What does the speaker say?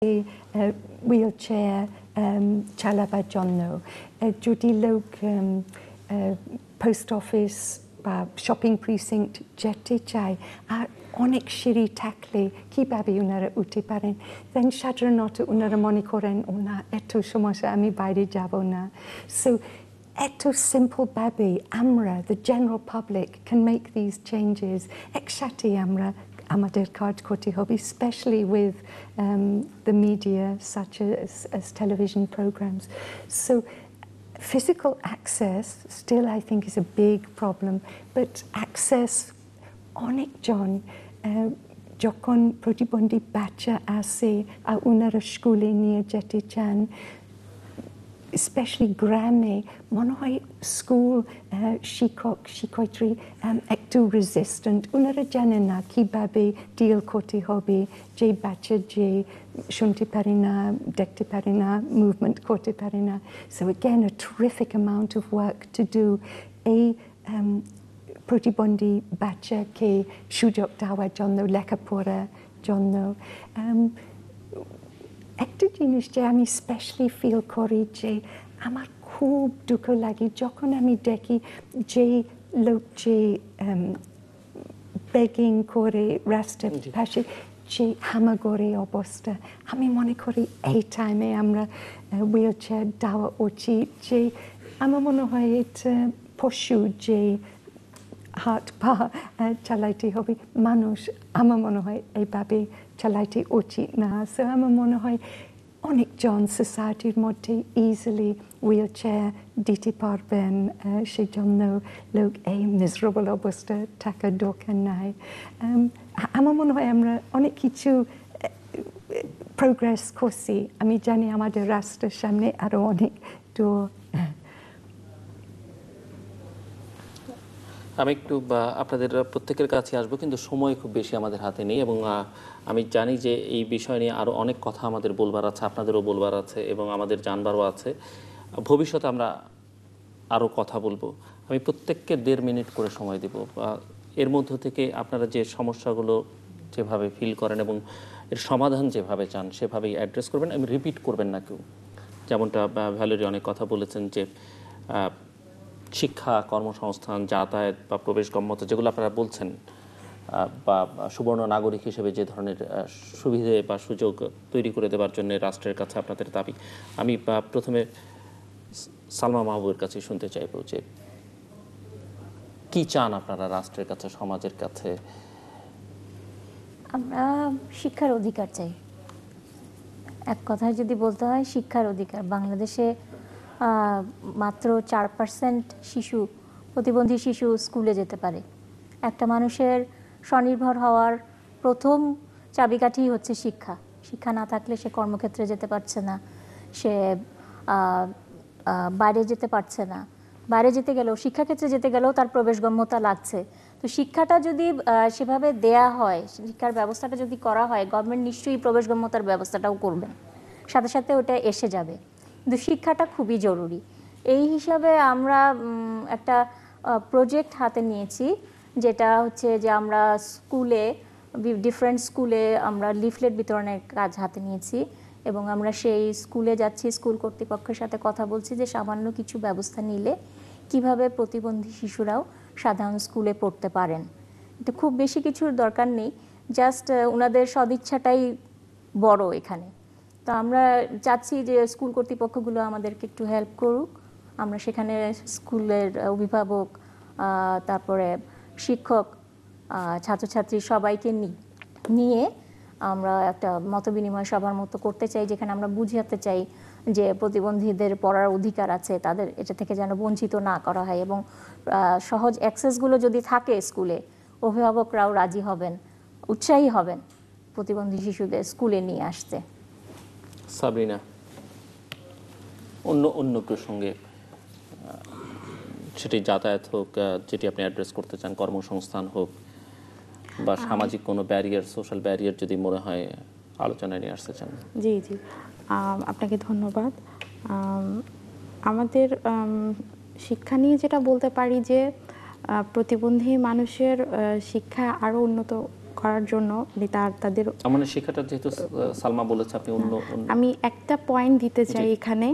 Wheel chair চালাবার জন্য যদি লোক পোস্ট অফিস বা শপিং প্রিসিংক্ট যেতে চায় আর অনেক সিঁড়ি থাকলে কীভাবে ওনারা উঠতে পারেন, দেন সাধারণত ওনারা মনে করেন ওনা এত সমস্যা আমি বাইরে যাব না। সো এত সিম্পলভাবে আমরা the general public can make these changes একসাথে আমরা আমাদের কাজ করতে হবে, especially with the media such as television programs. So physical access still I think is a big problem, but access অনেকজন যখন প্রতিবন্ধী বাচ্চা আসে আর ওনারা স্কুলে নিয়ে যেতে চান, স্পেশালি গ্রামে মনে হয় স্কুল শিক্ষক শিক্ষয়িত্রী একটু রেজিস্ট্যান্ট, ওনারা জানেন না কীভাবে ডিল করতে হবে যে বাচ্চা যে শুনতে পারে না, দেখতে পারে না, মুভমেন্ট করতে পারে না। So again a terrific amount of work to do এই প্রতিবন্ধী বাচ্চাকে সুযোগ দেওয়ার জন্য, লেখাপড়ার জন্য। একটা জিনিস যে আমি স্পেশালি ফিল করি যে আমার খুব দুঃখ লাগে যখন আমি দেখি যে লোক যে বেগিং করে রাস্তার পাশে যে হামাগড়ি অবস্থা, আমি মনে করি এই টাইমে আমরা হুইল চেয়ার দেওয়া উচিত। যে আমার মনে হয় এটা পশু যে হাত পা চালাইতে হবে, মানুষ আমার মনে হয় এইভাবে চালাইতে উচিত না। সো আমার মনে হয় অনেকজন সোসাইটির মধ্যে ইজিলি হুইল চেয়ার দিতে পারবেন, সেই জন্য লোক এই মিজারেবল অবস্থা থাকার দরকার নাই। আমার মনে হয় আমরা অনেক কিছু প্রোগ্রেস করছি, আমি জানি আমাদের রাস্তার সামনে আরও অনেক দূর। আমি একটু আপনাদের প্রত্যেকের কাছে আসবো, কিন্তু সময় খুব বেশি আমাদের হাতে নেই এবং আমি জানি যে এই বিষয় নিয়ে আরও অনেক কথা আমাদের বলবার আছে, আপনাদেরও বলবার আছে এবং আমাদের জানবারও আছে। ভবিষ্যতে আমরা আরও কথা বলবো। আমি প্রত্যেককে 1.5 মিনিট করে সময় দেব। এর মধ্য থেকে আপনারা যে সমস্যাগুলো যেভাবে ফিল করেন এবং এর সমাধান যেভাবে চান সেভাবেই অ্যাড্রেস করবেন, আমি রিপিট করবেন না কেউ। যেমনটা ভ্যালেরি অনেক কথা বলেছেন যে শিক্ষা, কর্মসংস্থান, যাতায়াত বা প্রবেশগম্যতা যেগুলো আপনারা বলছেন, বা সুবর্ণ নাগরিক হিসেবে যে ধরনের সুবিধে বা সুযোগ তৈরি করে দেওয়ার জন্য রাষ্ট্রের কাছে আপনাদের দাবি। আমি প্রথমে সালমা মাহবুবের কাছে শুনতে চাইব যে কি চান আপনারা রাষ্ট্রের কাছে, সমাজের কাছে? আমরা শিক্ষার অধিকার চাই। এক কথায় যদি বলতে হয় শিক্ষার অধিকার। বাংলাদেশে মাত্র 4% শিশু, প্রতিবন্ধী শিশু স্কুলে যেতে পারে। একটা মানুষের স্বনির্ভর হওয়ার প্রথম চাবিকাঠি হচ্ছে শিক্ষা। শিক্ষা না থাকলে সে কর্মক্ষেত্রে যেতে পারছে না, সে বাইরে যেতে পারছে না। বাইরে যেতে গেলেও, শিক্ষাক্ষেত্রে যেতে গেলেও তার প্রবেশগম্যতা লাগছে। তো শিক্ষাটা যদি সেভাবে দেয়া হয়, শিক্ষার ব্যবস্থাটা যদি করা হয়, গভর্নমেন্ট নিশ্চয়ই প্রবেশগম্যতার ব্যবস্থাটাও করবেন, সাথে সাথে ওটা এসে যাবে। কিন্তু শিক্ষাটা খুবই জরুরি। এই হিসাবে আমরা একটা প্রজেক্ট হাতে নিয়েছি, যেটা হচ্ছে যে আমরা স্কুলে, ডিফারেন্ট স্কুলে আমরা লিফলেট বিতরণের কাজ হাতে নিয়েছি এবং আমরা সেই স্কুলে যাচ্ছি, স্কুল কর্তৃপক্ষের সাথে কথা বলছি যে সামান্য কিছু ব্যবস্থা নিলে কিভাবে প্রতিবন্ধী শিশুরাও সাধারণ স্কুলে পড়তে পারেন। এটা খুব বেশি কিছুর দরকার নেই, জাস্ট ওনাদের সদিচ্ছাটাই বড় এখানে। তো আমরা চাচ্ছি যে স্কুল কর্তৃপক্ষগুলো আমাদেরকে একটু হেল্প করুক। আমরা সেখানে স্কুলের অভিভাবক, তারপরে শিক্ষক, ছাত্রছাত্রী সবাইকে নিয়ে আমরা একটা মতবিনিময় সভার মতো করতে চাই, যেখানে আমরা বুঝাতে চাই যে প্রতিবন্ধীদের পড়ার অধিকার আছে, তাদের এটা থেকে যেন বঞ্চিত না করা হয় এবং সহজ অ্যাক্সেসগুলো যদি থাকে স্কুলে, অভিভাবকরাও রাজি হবেন, উৎসাহী হবেন প্রতিবন্ধী শিশুদের স্কুলে নিয়ে আসতে। সাবরিনা, অন্য প্রসঙ্গে, সেটি যাতায়াত হোক, যেটি আপনি অ্যাড্রেস করতে চান, কর্মসংস্থান হোক বা সামাজিক কোনো ব্যারিয়ার, সোশ্যাল ব্যারিয়ার যদি মনে হয় আলোচনায় নিয়ে আসতে চান। জি জি, আপনাকে ধন্যবাদ। আমাদের শিক্ষা নিয়ে যেটা বলতে পারি যে প্রতিবন্ধী মানুষের শিক্ষা আরও উন্নত করার জন্য তাদের মানে শিক্ষাটা যেহেতু সালমা বলেছে আপনি অন্য আমি একটা পয়েন্ট দিতে চাই এখানে